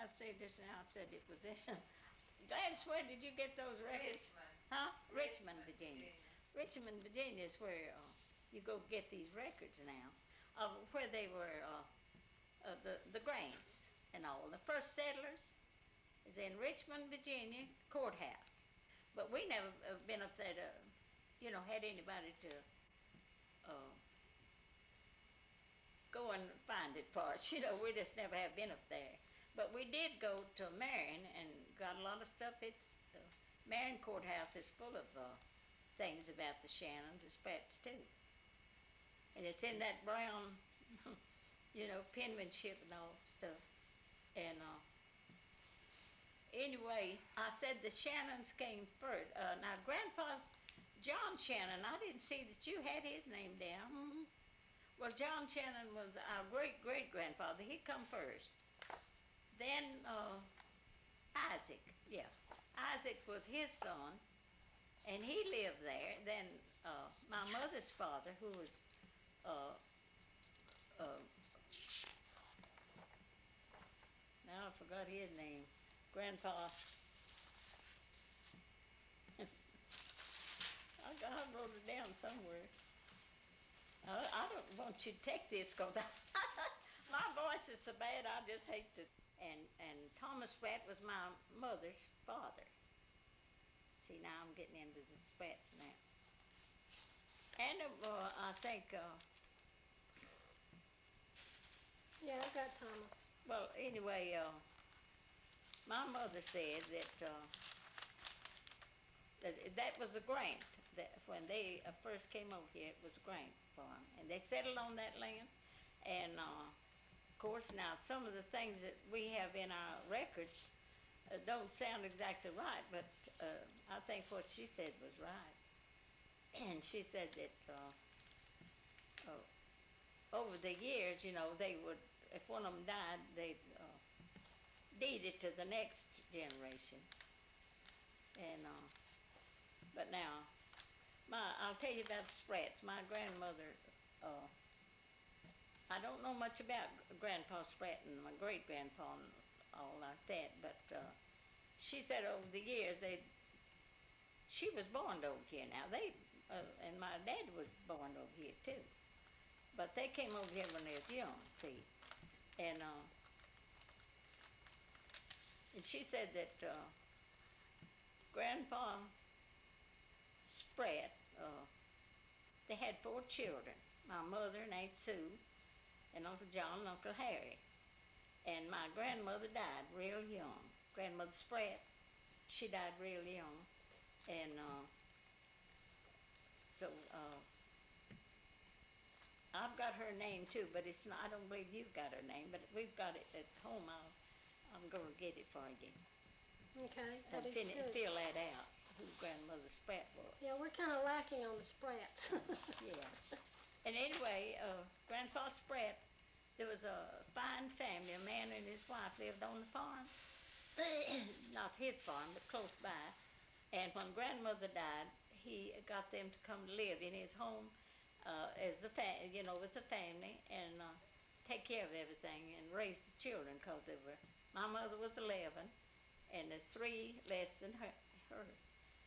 I say this now? I said it was in. Gladys, where did you get those records? Richmond. Huh? Richmond, Virginia. Richmond, Virginia is where you go get these records now, of where they were, the Grants and all. The first settlers is in Richmond, Virginia, courthouse. But we never been up there to, had anybody to go and find it for us. We just never have been up there. But we did go to Marion and got a lot of stuff. It's Marion Courthouse is full of things about the Shannons and Spratts too. And it's in that brown, penmanship and all stuff. And anyway, I said the Shannons came first. Now, Grandpa's John Shannon, I didn't see that you had his name down. Mm-hmm. Well, John Shannon was our great-great-grandfather. He come first. Then Isaac, Isaac was his son, and he lived there. Then my mother's father, who was now I forgot his name, Grandpa. I wrote it down somewhere. I don't want you to take this because my voice is so bad. I just hate to. And Thomas Spratt was my mother's father. See, now I'm getting into the Spratts now. And I think. Yeah, I got Thomas. Well, anyway, my mother said that was a grant. That when they first came over here, it was a grant farm, and they settled on that land. And of course, now some of the things that we have in our records don't sound exactly right, but I think what she said was right. And she said that over the years, they would, if one of them died, they'd deed it to the next generation. And but now, I'll tell you about the Spratts. My grandmother, I don't know much about Grandpa Spratt and my great-grandpa and all like that, but she said over the years, she was born over here now. And my dad was born over here too. But they came over here when they was young, see. And she said that Grandpa Spratt, they had 4 children, my mother and Aunt Sue, and Uncle John and Uncle Harry. And my grandmother died real young. Grandmother Spratt, she died real young. And so I've got her name too, but it's not, I don't believe you've got her name, but we've got it at home. I'm going to get it for you. Okay, And fill that out, who Grandmother Spratt was. Yeah, we're kind of lacking on the Spratts. Yeah. And anyway, Grandpa Spratt, there was a fine family. A man and his wife lived on the farm. Not his farm, but close by. And when Grandmother died, he got them to come live in his home as with the family, and take care of everything and raise the children, because my mother was 11, and there's 3 less than her.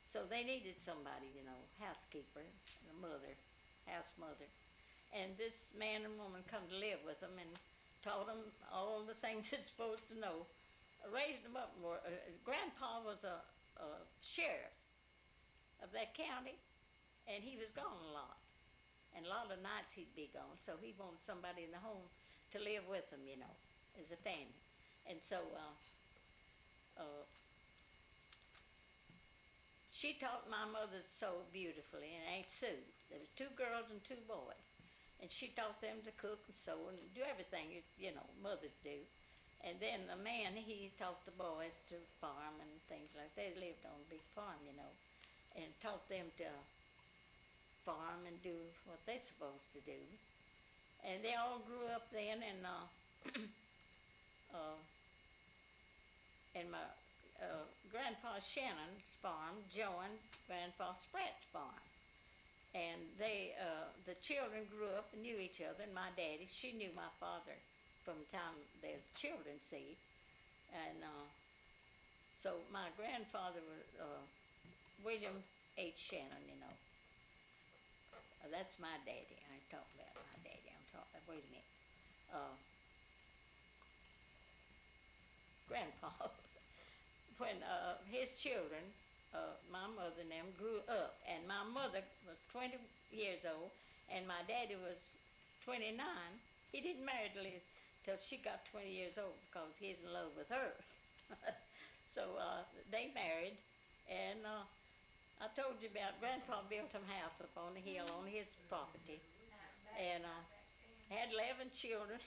So they needed somebody, housekeeper, and a mother, house mother. And this man and woman come to live with them and taught them all the things they're supposed to know, raised them up more. Grandpa was a sheriff of that county, and he was gone a lot. And a lot of nights he'd be gone, so he wanted somebody in the home to live with them, as a family. And so she taught my mother so beautifully, and Aunt Sue. There were 2 girls and 2 boys. And she taught them to cook and sew and do everything, mothers do. And then the man, he taught the boys to farm and things like that. They lived on a big farm, and taught them to farm and do what they're supposed to do. And they all grew up then, and my Grandpa Shannon's farm joined Grandpa Spratt's farm. And the children grew up and knew each other, and my daddy, she knew my father from the time they was children, see. And so my grandfather was William H. Shannon, you know. That's my daddy. I ain't talking about my daddy. I'm talking, wait a minute. Grandpa, when his children, my mother and them grew up, and my mother was 20 years old, and my daddy was 29. He didn't marry till she got 20 years old because he's in love with her. So they married, and I told you about Grandpa built some house up on the hill on his property, and had 11 children,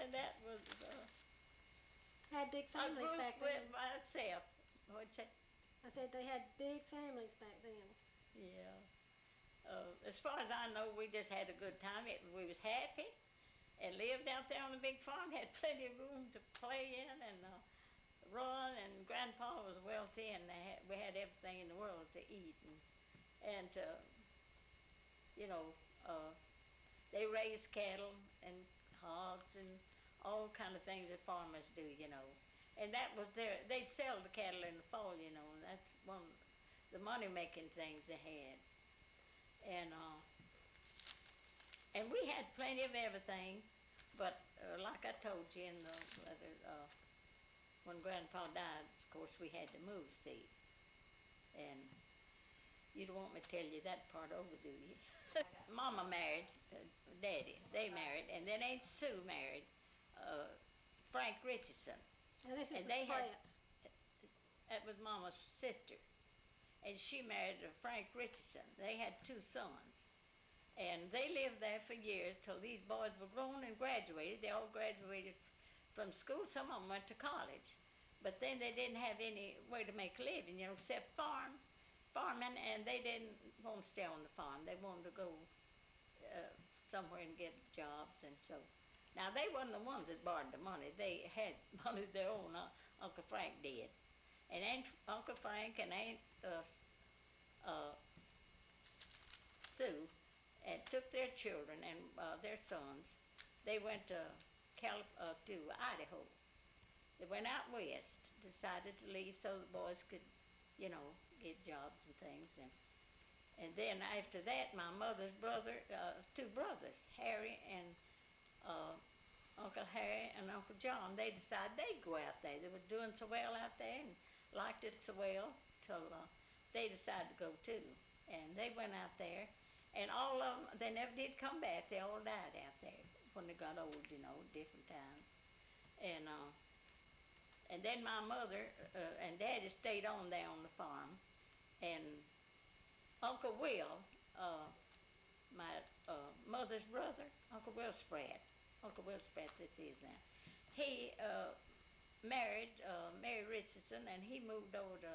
and that was. Had big families back then. With myself. What'd you say? I said they had big families back then. Yeah. As far as I know, we just had a good time. We was happy and lived out there on the big farm, had plenty of room to play in and run, and Grandpa was wealthy, and we had everything in the world to eat. And you know, they raised cattle and hogs and all kind of things that farmers do, you know. And that was they'd sell the cattle in the fall, you know, and that's one of the money-making things they had. And we had plenty of everything, but like I told you in the letter, when Grandpa died, of course, we had to move, see. And you don't want me to tell you that part over, do you? Mama married Daddy. They married, and then Aunt Sue married Frank Richardson. Now this is And the they had- Spratts. That was Mama's sister. And she married Frank Richardson. They had 2 sons. And they lived there for years till these boys were grown and graduated. They all graduated from school. Some of them went to college. But then they didn't have any way to make a living, you know, except farming, and they didn't want to stay on the farm. They wanted to go somewhere and get jobs, and so. Now, they wasn't the ones that borrowed the money. They had money of their own. Uncle Frank did. And Uncle Frank and Aunt Sue and took their children and their sons. They went to Idaho. They went out west, decided to leave so the boys could, you know, get jobs and things. And then after that, my mother's brother, 2 brothers, Harry and Uncle Harry and Uncle John, they decided they'd go out there. They were doing so well out there and liked it so well till they decided to go too. And they went out there, and all of them, they never did come back. They all died out there when they got old, you know, different times. And then my mother and Daddy stayed on there on the farm, and Uncle Will, my mother's brother, Uncle Will Spratt, that's his name. He married Mary Richardson, and he moved over to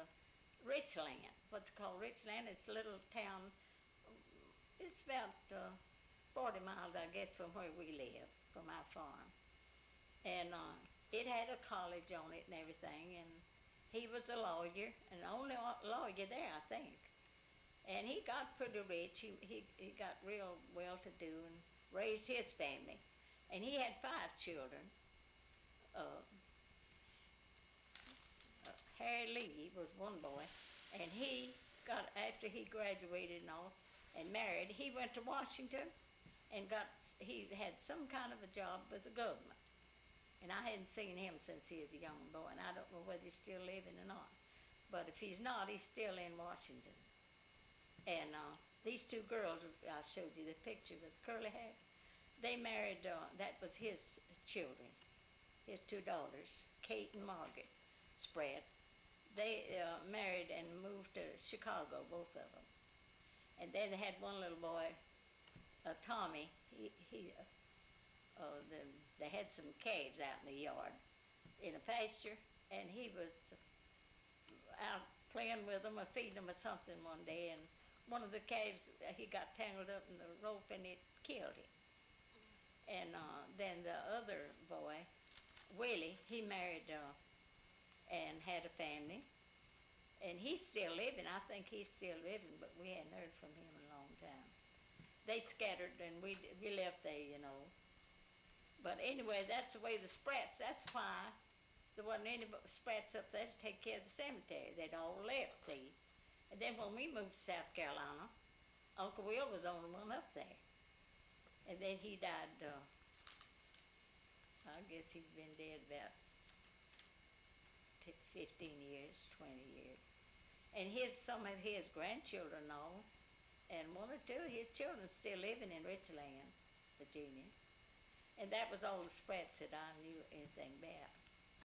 Richland, what they call Richland. It's a little town. It's about 40 miles, I guess, from where we live, from our farm. And it had a college on it and everything, and he was a lawyer, and the only lawyer there, I think. And he got pretty rich. He got real well-to-do and raised his family. And he had 5 children. Harry Lee was one boy, and he got, after he graduated and all, and married, he went to Washington and he had some kind of a job with the government. And I hadn't seen him since he was a young boy, and I don't know whether he's still living or not. But if he's not, he's still in Washington. And these 2 girls, I showed you the picture with curly hair, they married, that was his children, his 2 daughters, Kate and Margaret Spratt. They married and moved to Chicago, both of them. And then they had one little boy, Tommy. They had some calves out in the yard in a pasture, and he was out playing with them or feeding them or something one day, and one of the calves, he got tangled up in the rope and it killed him. And then the other boy, Willie, he married and had a family, and he's still living. I think he's still living, but we hadn't heard from him in a long time. They scattered, and we left there, you know. But anyway, that's the way the Spratts, that's why there wasn't any Spratts up there to take care of the cemetery. They'd all left, see. And then when we moved to South Carolina, Uncle Will was the only one up there. And then he died, I guess he's been dead about 15 years, 20 years. And some of his grandchildren all, and one or two of his children still living in Richland, Virginia. And that was all the Spratts that I knew anything about.